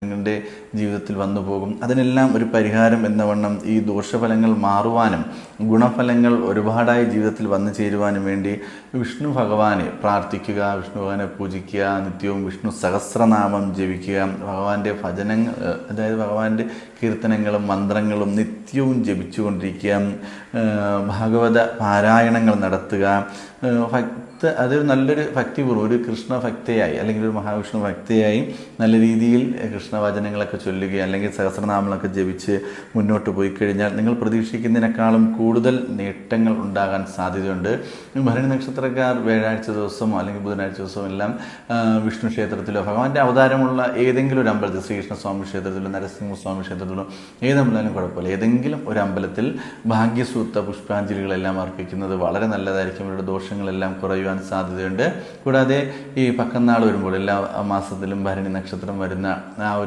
നിങ്ങളുടെ ജീവിതത്തിൽ വന്നു പോകും. അതിനെല്ലാം ഒരു പരിഹാരം എന്നവണ്ണം ഈ ദോഷഫലങ്ങൾ മാറുവാനും ഗുണഫലങ്ങൾ ഒരുപാടായി ജീവിതത്തിൽ വന്നു ചേരുവാനും വേണ്ടി വിഷ്ണു ഭഗവാനെ പ്രാർത്ഥിക്കുക, വിഷ്ണു ഭഗവാനെ പൂജിക്കുക, നിത്യവും വിഷ്ണു സഹസ്രനാമം ജപിക്കുക, ഭഗവാന്റെ ഭജനങ്ങൾ, അതായത് ഭഗവാന്റെ കീർത്തനങ്ങളും മന്ത്രങ്ങളും നിത്യവും ജപിച്ചുകൊണ്ടിരിക്കുക, ഭാഗവത പാരായണങ്ങൾ നടത്തുക, അതൊരു നല്ലൊരു ഭക്തിപൂർവ്വം ഒരു കൃഷ്ണ ഭക്തയായി അല്ലെങ്കിൽ ഒരു മഹാവിഷ്ണു ഭക്തയായി നല്ല രീതിയിൽ കൃഷ്ണവചനങ്ങളൊക്കെ ചൊല്ലുക അല്ലെങ്കിൽ സഹസ്രനാമങ്ങളൊക്കെ ജപിച്ച് മുന്നോട്ട് പോയി കഴിഞ്ഞാൽ നിങ്ങൾ പ്രതീക്ഷിക്കുന്നതിനേക്കാളും കൂടുതൽ നേട്ടങ്ങൾ ഉണ്ടാകാൻ സാധ്യതയുണ്ട്. ഭരണി നക്ഷത്രക്കാർ വ്യാഴാഴ്ച ദിവസമോ അല്ലെങ്കിൽ ബുധനാഴ്ച ദിവസമോ എല്ലാം വിഷ്ണു ക്ഷേത്രത്തിലോ ഭഗവാന്റെ അവതാരമുള്ള ഏതെങ്കിലും ഒരു അമ്പലത്തിൽ, ശ്രീകൃഷ്ണസ്വാമി ക്ഷേത്രത്തിലോ നരസിംഹസ്വാമി ക്ഷേത്രത്തിലോ ഏതമ്പലത്തിലും കുഴപ്പമില്ല, ഏതെങ്കിലും ഒരു അമ്പലത്തിൽ ഭാഗ്യസൂക്ത പുഷ്പാഞ്ജലികളെല്ലാം അർപ്പിക്കുന്നത് വളരെ നല്ലതായിരിക്കും. ഇവരുടെ ദോഷങ്ങളെല്ലാം കുറയുവാൻ സാധ്യതയുണ്ട്. കൂടാതെ ഈ പക്കന്നാൾ വരുമ്പോൾ എല്ലാ മാസത്തിലും ഭരണി നക്ഷത്രം വരുന്ന ആ ഒരു